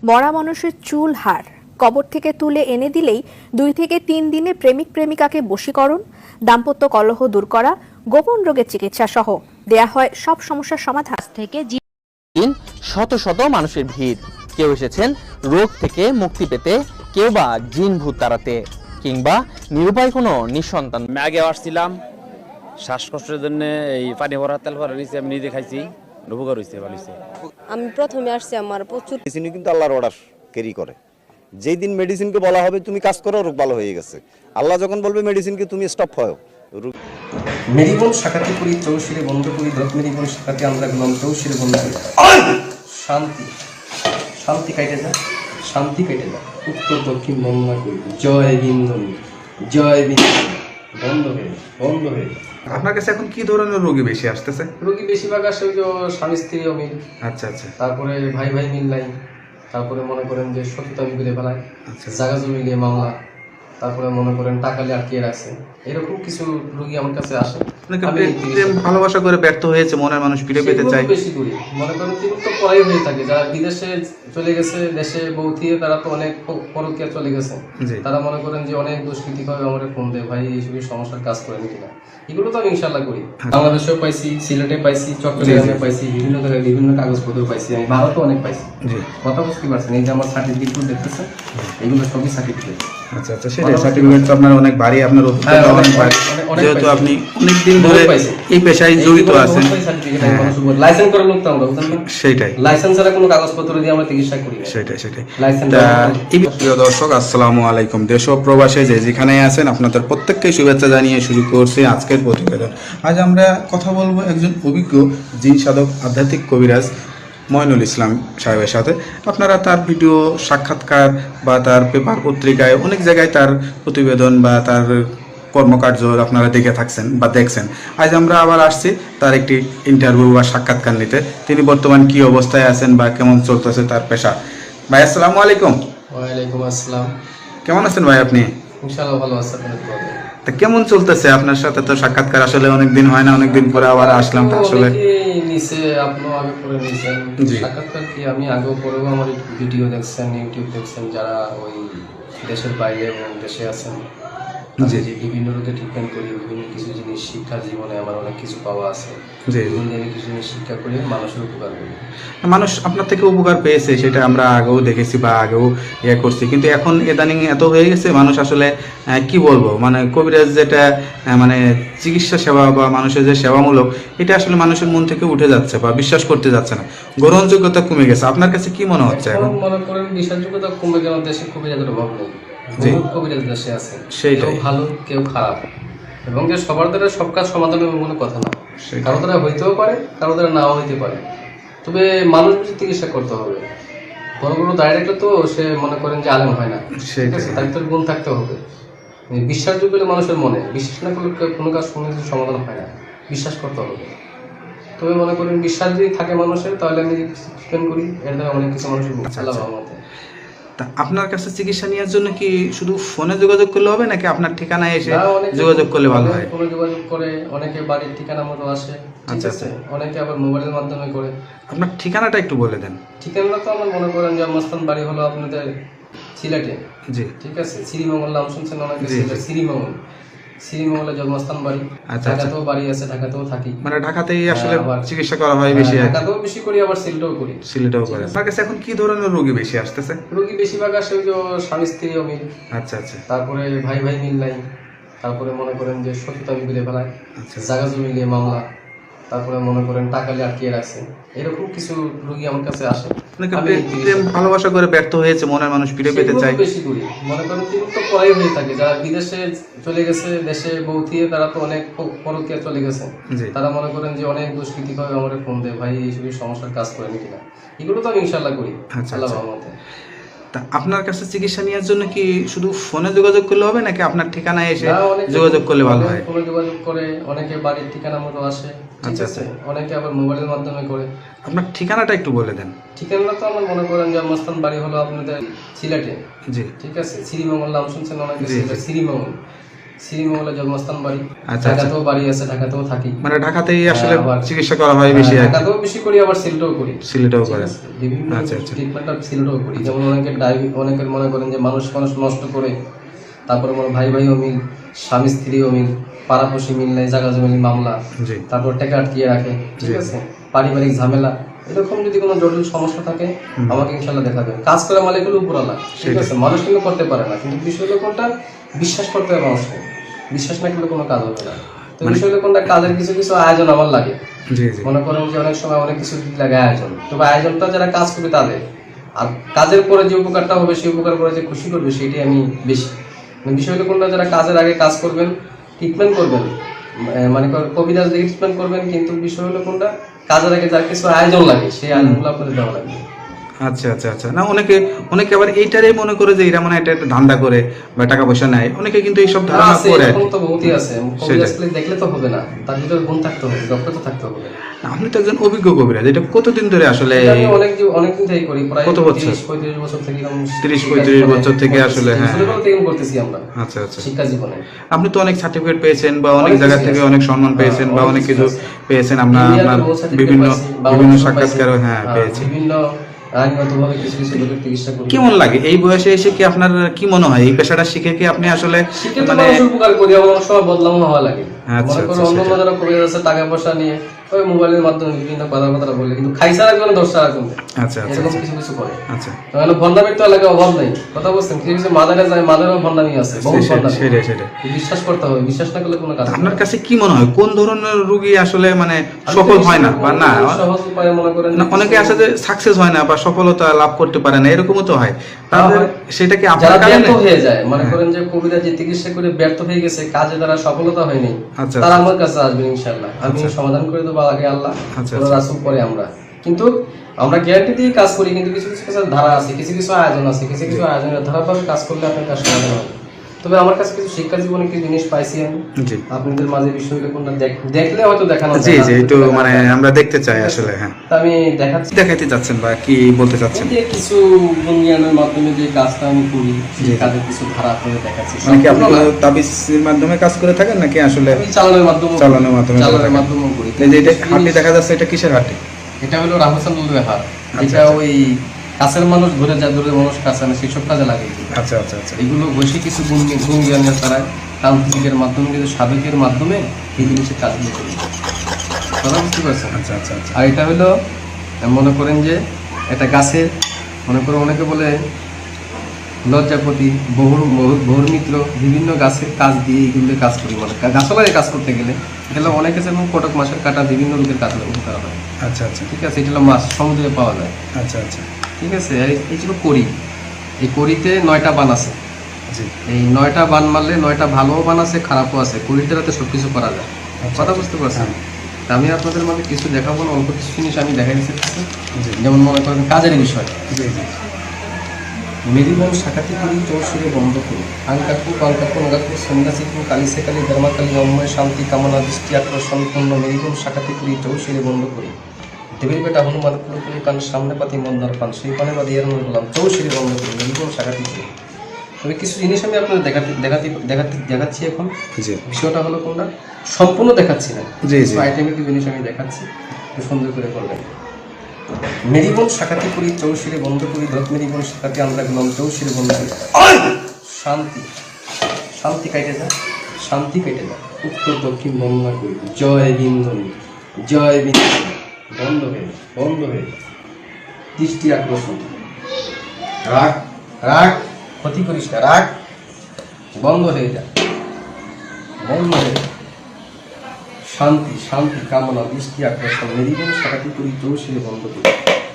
মরা মানুষের চুল হাড় কবর থেকে তুলে এনে দিলেই 2 থেকে 3 দিনে প্রেমিক প্রেমিকাকে বশীকরণ, দাম্পত্য কলহ দূর করা, গোপন রোগের চিকিৎসা সহ দেয়া হয় সব সমস্যার সমাধান। থেকে দিন শত শত মানুষের ভিড়, কেউ এসেছেন রোগ থেকে মুক্তি পেতে, কেউ বা জিন ভূত তাড়াতে, কিংবা নিরুপায় কোনো নিঃসন্তান। আমি আগে আসছিলাম শ্বাসকষ্টের জন্য, এই পানি ভরা তেল ভরা নিয়েছি, আমি নিজে খাইছি, উপকার হয়েছে, ভালো হয়েছে। আমি প্রথমে আসছি, আমার প্রচুর মেডিসিন কিন্তু আল্লাহর অর্ডার ক্যারি করে। যেই দিন মেডিসিনকে বলা হবে তুমি কাজ করো, রোগ ভালো হয়ে গেছে, আল্লাহ যখন বলবে মেডিসিনকে তুমি স্টপ হয়, মেরিবন শাখাতে করি চৌশিরে বন্ধ করি, দত মেরিবন শাখাতে আমরা গেলাম চৌশিরে বন্ধ করি। শান্তি শান্তি কাটে না, শান্তি কেটে না, উত্তর দক্ষিণ বন্দনা করি, জয় বিন্দনী, জয় বিন্দনী, বন্ধ হয়ে বন্ধ হয়ে। আপনার কাছে এখন কি ধরনের রোগী বেশি আসতেছে? রোগী বেশিরভাগ আসে ওই যে স্বামী স্ত্রী অমিল, আচ্ছা আচ্ছা, তারপরে ভাই ভাই মিল নাই, তারপরে মনে করেন যে সত্যতা মিলে ফেলায়, আচ্ছা। জায়গা জমি নিয়ে মামলা, তারপরে মনে করেন টাকা নিয়ে আটকিয়ে রাখছে, এরকম কিছু রোগী আমার কাছে আসে। ভালোবাসা করে ব্যর্থ হয়েছে, মনের মানুষ ফিরে পেতে চায়, বেশি করি মনে করেন তিনি তো পরেই হয়ে থাকে, যারা বিদেশে চলে গেছে, দেশে বউ থিয়ে তারা তো অনেক পরকীয়া চলে গেছে, তারা মনে করেন যে অনেক দুষ্কৃতি করে আমার ফোন দেয়, ভাই এইসব সমস্যার কাজ করেন কিনা। এগুলো তো আমি ইনশাল্লাহ করি, বাংলাদেশেও পাইছি, সিলেটে পাইছি, চট্টগ্রামে পাইছি, বিভিন্ন জায়গায় বিভিন্ন কাগজপত্র পাইছি, আমি ভারতে অনেক পাইছি। কথা বুঝতে পারছেন, এই যে আমার সার্টিফিকেট দেখতেছেন, এগুলো সবই সার্টিফিকেট। আচ্ছা আচ্ছা, সেটাই সার্টিফিকেট তো আপনার অনেক ভারী, আপনার অভিজ্ঞতা অনেক ভারী, যেহেতু আপনি অনেকদিন ধরে এই পেশায় জড়িত আছেন। লাইসেন্স করার লোক তো আমরা, বুঝলেন না? সেটাই, লাইসেন্স ছাড়া কোনো কাগজপত্র দিয়ে আমরা চিকিৎসা করি না। সেটাই সেটাই। লাইসেন্স। প্রিয় দর্শক, আসসালামু আলাইকুম। দেশ ও প্রবাসে যে যেখানে আছেন আপনাদের প্রত্যেককে শুভেচ্ছা জানিয়ে শুরু করছি আজকের প্রতিবেদন। আজ আমরা কথা বলবো একজন অভিজ্ঞ জিন সাধক, আধ্যাত্মিক কবিরাজ মইনুল ইসলাম সাহেবের সাথে। আপনারা তার ভিডিও, সাক্ষাৎকার বা তার পেপার পত্রিকায় অনেক জায়গায় তার প্রতিবেদন বা তার কর্মকার্য আপনারা দেখে থাকছেন বা দেখছেন। আজ আমরা আবার আসছি তার একটি ইন্টারভিউ বা সাক্ষাৎকার নিতে। তিনি বর্তমান কি অবস্থায় আছেন বা কেমন চলতেছে তার পেশা। ভাই আসসালামু আলাইকুম। ওয়ালাইকুম আসসালাম। কেমন আছেন ভাই আপনি? ইনশাআল্লাহ ভালো আছি। তা কেমন চলতেছে আপনার সাথে? তো সাক্ষাৎকার আসলে অনেকদিন হয় না, অনেকদিন পরে আবার আসলাম। তো আসলে নিচে আপনিও আগে পরে নিছেন সাক্ষাৎকার, কি আমি আগেও পরেও আমার ভিডিও দেখছেন, ইউটিউব দেখছেন, যারা ওই দেশের বাইরে এবং দেশে আছেন, যে বিভিন্ন রোগে ট্রিটমেন্ট করি, বিভিন্ন কিছু জিনিস শিক্ষা, জীবনে আমার অনেক কিছু পাওয়া আছে, আমি কিছু জিনিস শিক্ষা করি, মানুষের উপকার করি। মানুষ আপনার থেকে উপকার পেয়েছে, সেটা আমরা আগেও দেখেছি বা আগেও ইয়ে করছি, কিন্তু এখন ইদানিং এত হয়ে গেছে মানুষ আসলে কি বলবো, মানে কবিরাজ যেটা মানে চিকিৎসা সেবা বা মানুষের যে সেবামূলক, এটা আসলে মানুষের মন থেকে উঠে যাচ্ছে বা বিশ্বাস করতে যাচ্ছে না, গ্রহণযোগ্যতা কমে গেছে। আপনার কাছে কি মনে হচ্ছে এখন? মনে করেন বিশ্বাসযোগ্যতা কমে গেল, দেশে কবিরাজের অভাব নেই, কবিরাজ দেশে আছে, কেউ ভালো কেউ খারাপ, এবং যে সবার দ্বারা সব কাজ সমাধান হবে কোনো কথা না, কারো দ্বারা হইতেও পারে, কারো দ্বারা নাও হইতে পারে, তবে মানুষ চিকিৎসা করতে হবে। বড় বড় ডাইরেক্টর তো সে মনে করেন যে আলেম হয় না, ঠিক আছে, তার ভিতরে গুণ থাকতে হবে। বিশ্বাসযোগ্য হলে মানুষের মনে, বিশ্বাস না করলে কোনো কাজ কোনো কিছু সমাধান হয় না, বিশ্বাস করতে হবে। তবে মনে করেন বিশ্বাস যদি থাকে মানুষের, তাহলে আমি ট্রিটমেন্ট করি, এর দ্বারা অনেক কিছু মানুষের লাভ হবে। আপনার কাছে চিকিৎসা নেওয়ার জন্য কি শুধু ফোনে যোগাযোগ করলে হবে, নাকি আপনার ঠিকানায় এসে যোগাযোগ করলে ভালো হয়? ফোনে যোগাযোগ করে, অনেকে বাড়ির ঠিকানা মতো আসে, ঠিক আছে, অনেকে আবার মোবাইলের মাধ্যমে করে। আপনার ঠিকানাটা একটু বলে দেন। ঠিকানা তো আমার মনে করেন জন্মস্থান বাড়ি হলো আপনাদের সিলেটে, জি, ঠিক আছে, শ্রীমঙ্গল নাম শুনছেন অনেকে, শ্রীমঙ্গল, শ্রীমঙ্গলের জন্মস্থান বাড়ি। ঢাকাতেও বাড়ি আছে, ঢাকাতেও থাকি, মানে ঢাকাতেই আসলে চিকিৎসা করা হয় বেশি, ঢাকাতেও বেশি করি, আবার সিলেটেও করি। সিলেটেও করে। আপনার কাছে এখন কি ধরনের রোগী বেশি আসতেছে? রোগী বেশিরভাগ আসে ওই যে স্বামী স্ত্রী অমিল, আচ্ছা আচ্ছা, তারপরে ভাই ভাই মিল নাই, তারপরে মনে করেন যে সত্যতা মিলে ফেলায়, জায়গা জমি নিয়ে মামলা, তারপরে মনে করেন টাকা নিয়ে আটকিয়ে রাখছে, এরকম কিছু রোগী আমার কাছে আসে। ভালোবাসা করে ব্যর্থ হয়েছে, মনের মানুষ ফিরে পেতে চায়, বেশি করি মনে করেন তিনি তো পরেই হয়ে থাকে, যারা বিদেশে চলে গেছে, দেশে বউ থিয়ে তারা তো অনেক পরকীয়া চলে গেছে, তারা মনে করেন যে অনেক দুষ্কৃতি করে আমার ফোন দেয়, ভাই এইসব সমস্যার কাজ করেন কিনা। এগুলো তো আমি ইনশাল্লাহ করি, আল্লাহ রহমতে। তা আপনার কাছে চিকিৎসা নেওয়ার জন্য কি শুধু ফোনে যোগাযোগ করলে হবে, নাকি আপনার ঠিকানায় এসে যোগাযোগ করলে ভালো হয়? ফোনে যোগাযোগ করে, অনেকে বাড়ির ঠিকানা মতো আসে, ঠিক আছে, অনেকে আবার মোবাইলের মাধ্যমে করে। আপনার ঠিকানাটা একটু বলে দেন। ঠিকানা তো আমার মনে করেন জন্মস্থান বাড়ি হলো আপনাদের সিলেটে, জি, ঠিক আছে, শ্রীমঙ্গল নাম শুনছেন অনেকে, শ্রীমঙ্গল, শ্রীমঙ্গলের জন্মস্থান বাড়ি, আচ্ছা। ঢাকাতেও বাড়ি আছে, ঢাকাতেও থাকি। মানে ঢাকাতেই আসলে আবার- চিকিৎসা করা হয় বেশি আর কি। ঢাকাতেও বেশি করি, আবার সিলেটেও করি। সিলেটেও করে। ঠিক আছে? বিভিন্ন আচ্ছা, আচ্ছা। ট্রিটমেন্টটা সিলেটেও করি। যেমন অনেকের মনে করেন যে মানুষ নষ্ট করে, তারপরে মনে ভাই ভাই অমিল, স্বামী স্ত্রী অমিল, পাড়াপড়শি মিল নেই, জায়গা জমি মামলা, জি। তারপর টাকা আটকিয়ে রাখে, ঠিক আছে, পারিবারিক ঝামেলা, এরকম যদি কোনো জটিল সমস্যা থাকে আমাকে ইনশাল্লাহ দেখাবেন। কাজ করে মালিক হলো উপরালা, ঠিক আছে, মানুষ কিন্তু করতে পারে না, কিন্তু বিষয় হলো কোনটা, বিশ্বাস করতে হবে মানুষকে, বিশ্বাস না করলে কোনো কাজ হবে না। তো বিষয় হলো কোনটা, কাজের কিছু কিছু আয়োজন আমার লাগে। জি জি। মনে করেন যে অনেক সময় অনেক কিছু লাগে আয়োজন, তবে আয়োজনটা যারা কাজ করবে তাদের, আর কাজের পরে যে উপকারটা হবে সেই উপকার করে যে খুশি করবে সেটাই আমি বেশি। বিষয় হলো কোনটা, যারা কাজের আগে কাজ করবেন, ট্রিটমেন্ট করবেন, মানে কবিরাজ দিয়ে ট্রিটমেন্ট করবেন, কিন্তু বিষয় হলো কোনটা, কাজের আগে যার কিছু আয়োজন লাগে সেই আয়োজনগুলো আপনাদের দেওয়া লাগবে। আচ্ছা আচ্ছা আচ্ছা। না অনেকে অনেকে আবার এইটারই মনে করে যে এরা মানে এটা একটা ধান্দা করে বা টাকা পয়সা নেয়, অনেকে কিন্তু এইসব ধারণা আছে, করে। এরকম তো বহুতই আছে। কবিরাজ দেখলে তো হবে না, তার ভিতরে গুণ থাকতে হবে, দক্ষতা থাকতে হবে। আপনি তো একজন অভিজ্ঞ কবিরাজ, এটা কতদিন ধরে আসলে? এটা আমি অনেকদিন থেকে করি, প্রায় কত বছর? 30-35 বছর থেকে। 30-35 বছর থেকে আসলে, হ্যাঁ। ছোটবেলা থেকে করতেছি আমরা আচ্ছা আচ্ছা। শিক্ষা জীবনে। আপনি তো অনেক সার্টিফিকেট পেয়েছেন বা অনেক অনেক জায়গা কিছু থেকে আছে। অনেক সম্মান পেয়েছেন বা হ্যাঁ, অনেক অনেক কিছু কিছু পেয়েছেন, আপনার ইন্ডিয়াতে আপনার বহু certificate বিভিন্ন পাইছি, বিভিন্ন বাংলাদেশেও সাক্ষাৎকারও পাইছি। হ্যাঁ পেয়েছি। বিভিন্ন আইনগতভাবে কিছু কিছু লোকের চিকিৎসা করি। কেমন লাগে এই বয়সে এসে? কি আপনার কি মনে হয় এই পেশাটা শিখে কি আপনি আসলে শিখে তো মানে মানুষের উপকার করি, আমার অনেক সময় বদলামও হওয়া লাগে। আচ্ছা, মনে করো আচ্ছা, অন্য সেটা। যারা কবিরাজ আছে টাকা পয়সা নিয়ে ওই মোবাইলের মাধ্যমে বিভিন্ন কথাবার্তা বলে, কিন্তু খাইসার একজন দশটা রাখুন, আচ্ছা আচ্ছা এরকম কিছু কিছু করে। আচ্ছা। তাহলে ভণ্ডামির তো এলাকায় অভাব নেই, কথা বলছেন, কিছু কিছু মাদারে যায়, মাদারেও ভণ্ডামি আছে, বহু ভণ্ডামি। সেটাই সেটাই। বিশ্বাস করতে হবে, বিশ্বাস না করলে কোনো কাজ হবে না। আপনার কাছে কি মনে হয় কোন ধরনের রোগী আসলে মানে সফল হয় না বা না? সহজ উপায়ে মনে করেন না, অনেকে আছে যে সাকসেস হয় না বা সফলতা লাভ করতে পারে না, এরকমও তো হয়। তাহলে হয়। সেটা কি যারা আপনার কারণে? ব্যর্থ হয়ে যায়, মনে করেন যে কবিরা যে চিকিৎসা করে ব্যর্থ হয়ে গেছে, কাজে তারা সফলতা হয়নি, আচ্ছা, তারা আচ্ছা। আমার কাছে আসবে ইনশাআল্লাহ, আমি সমাধান করে দেবো, আগে আল্লাহ, আচ্ছা, ওরা রাসূল পরে আমরা। কিন্তু আমরা গ্যারান্টি দিয়ে কাজ করি, কিন্তু কিছু কিছু ধারা আছে, কিছু কিছু আয়োজন আছে, কিছু কিছু আয়োজনের ধারাভাবে কাজ করলে আপনার কাজ সমাধান হবে। তবে আমার কাছে কিছু শিক্ষা জীবনে কিছু জিনিস পাইছি আমি, জি আপনাদের মাঝে বিষয়গুলো কোনটা দেখলে হয়তো দেখানো জি যায় না, জি, একটু মানে আমরা দেখতে চাই আসলে। হ্যাঁ, তা আমি দেখাচ্ছি। দেখাইতে চাচ্ছেন বা কি বলতে চাচ্ছেন? এই যে কিছু গুণজ্ঞানের মাধ্যমে যে কাজটা আমি করি, সেই কাজের কিছু ধারা আপনাদের দেখাচ্ছি। মানে কি আপনি সম্পূর্ণ না, তাবিজের মাধ্যমে কাজ করে থাকেন নাকি আসলে আমি চালানোর মাধ্যমে চালানোর মাধ্যমে করে চালানোর থাকেন? মাধ্যমেও করি। এই যে এটা হাঁটি দেখা যাচ্ছে, এটা কিসের হাঁটি? এটা হলো রাহসানুল্লাহ হাত, আচ্ছা, এটা ওই কাছের মানুষ ধরে যায়, দূরের মানুষ কাছে আনে, সেসব কাজে লাগে এগুলো। আচ্ছা আচ্ছা আচ্ছা এগুলো বসে কিছু গুণ জ্ঞানের দ্বারা তান্ত্রিকের মাধ্যমে, কিন্তু সাধকের মাধ্যমে এই জিনিসের কাজগুলো করি। কথা বুঝতে পারছেন? আচ্ছা আচ্ছা আচ্ছা। আর এটা হলো মনে করেন যে একটা গাছের, মনে করো অনেকে বলে লজ্জাপতি, বহুর মিত্র, বিভিন্ন গাছের কাজ দিয়ে এইগুলো কাজ করি। মানে গাছলায় কাজ করতে গেলে এগুলো অনেকে যেমন কটক মাছের কাটা, বিভিন্ন রোগের কাজ করা হয়। আচ্ছা আচ্ছা ঠিক আছে, এটা হলো মাছ সমুদ্রে পাওয়া যায়। আচ্ছা আচ্ছা। ঠিক আছে, এইগুলো করি। এই করিতে 9টা বান আছে, জি এই 9টা বান মারলে 9টা ভালোও বান আছে, খারাপও আছে, করিটাতে সব কিছু করা যায়। কথা বুঝতে পারছেন? তা আমি আপনাদের মধ্যে কিছু দেখাবো না, অল্প কিছু জিনিস আমি দেখাই দিতে চাচ্ছি। যেমন মনে করেন কাজের বিষয়, জি জি। মেরিবন শাখাতি করি চৌশুরে বন্ধ করি, আঙ্কাকু পাঙ্কাকু নগাকু সন্ধ্যাচিকু কালিসে কালী ধর্মাকালী অম্ময় শান্তি কামনা দৃষ্টি আকর্ষণ পূর্ণ মেরিবন শাখাতি করি চৌশুরে বন্ধ করি, দেবীর বেটা হনুমান কুলকুলি কান সামনে পাতি মন্দার পান সেই পানে বা দিয়ে বললাম চৌশুরে বন্ধ করি, মেরিবন শাখাতি করি। তবে কিছু জিনিস আমি আপনাদের দেখাচ্ছি এখন। জি বিষয়টা হলো কোনটা, সম্পূর্ণ দেখাচ্ছি না, জি জি। আইটেমের কিছু জিনিস আমি দেখাচ্ছি, একটু সুন্দর করে করবেন। মেরিবন শাখাতি করি চৌশিরে বন্ধ করি, দত মেরিবন শাখাতি আমরা গেলাম চৌশিরে বন্ধ করি, শান্তি শান্তি কাটে যায়, শান্তি কেটে যায়, উত্তর দক্ষিণ বর্ণনা করি, জয় বিন্দনী, জয় বিন্দনী, বন্ধ হয়ে যায়, বন্ধ হয়ে যায়, দৃষ্টি আকর্ষণ, রাগ রাগ, ক্ষতি করিস না, রাগ বন্ধ হয়ে যায়, বন্ধ হয়ে যায়, শান্তি শান্তি কামনা দৃষ্টি আকর্ষণ, মেরিবন শাখাতি করি চৌশিরে বন্ধ করি।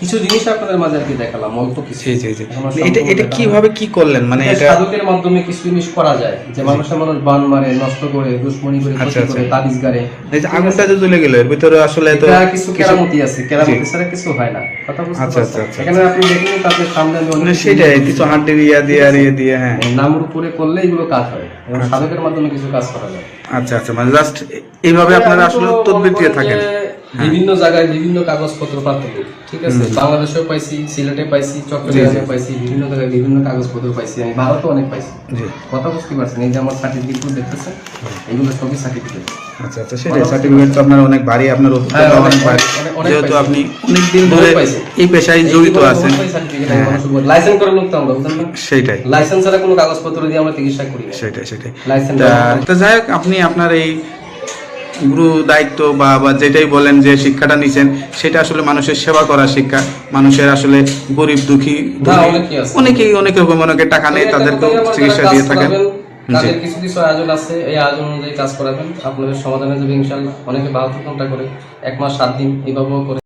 কিছু জিনিস আপনাদের মাঝে আর কি দেখালাম, অল্প কিছু। জি জি জি। আমার এটা সম্পূর্ণ এটা দেখানো কিভাবে কি করলেন মানে এটা এটা? সাধকের মাধ্যমে কিছু জিনিস করা যায়, যে মানুষ বান মারে, নষ্ট করে, দুশ্মনী করে, আচ্ছা, ক্ষতি করে, আচ্ছা। তাবিজ গাড়ে। এই যে আগুনটা যে জ্বলে গেল এর ভিতরে আসলে তো এটা কিছু কেরামতি আছে, কেরামতি ছাড়া কিছু হয় না। কথা বুঝতে আচ্ছা, পারছেন? আচ্ছা, আচ্ছা। এখানে আপনি দেখেন তাদের সামনে আমি অনেক মানে কিছু সেটাই জিনিস কিছু দিয়েছি। হাড্ডির ইয়া দিয়ে আর ইয়ে দিয়ে, হ্যাঁ। এই নামের উপরে করলে এগুলো কাজ হয়, এবং সাধকের মাধ্যমে কিছু কাজ করা যায়। আচ্ছা আচ্ছা, মানে জাস্ট এইভাবে আপনারা আমি তো আসলে মনে তদবির দিয়ে করেন থাকেন। যে বিভিন্ন জায়গায় বিভিন্ন কাগজপত্র প্রাপ্ত করি, ঠিক আছে। বাংলাদেশেও পাইছি, সিলেটে পাইছি, চট্টগ্রামে পাইছি, বিভিন্ন জায়গায় বিভিন্ন কাগজপত্র পাইছি, আমি ভারতেও অনেক পাইছি। জি। কথা বুঝতে পারছেন, এই যে আমার সার্টিফিকেট দেখতেছেন, এগুলো সবই সার্টিফিকেট। আচ্ছা আচ্ছা, সেটাই সার্টিফিকেট তো আপনার অনেক ভারী, আপনার অভিজ্ঞতা অনেক ভারী, যেহেতু আপনি অনেকদিন ধরে এই পেশায় জড়িত আছেন। লাইসেন্স করার লোক তো আমরা, বুঝলেন না? সেইটাই লাইসেন্স ছাড়া কোনো কাগজপত্র দিয়ে আমরা চিকিৎসা করি না। সেটাই সেটাই লাইসেন্স তো যাই হোক, আপনি আপনার এই গুরু দায়িত্ব বা যেটাই বলেন যে শিক্ষাটা নিছেন, সেটা আসলে মানুষের সেবা করার শিক্ষা। মানুষের আসলে গরিব দুঃখী অনেকেই অনেক রকম, অনেকে টাকা নেই, তাদেরকেও চিকিৎসা দিয়ে থাকেন। কাজের কিছু কিছু আয়োজন আছে, এই আয়োজন অনুযায়ী কাজ করাবেন, আপনাদের সমাধানে যাবে ইনশাল্লাহ। অনেকে 72 ঘন্টা করে, 1 মাস 7 দিন এইভাবেও করে।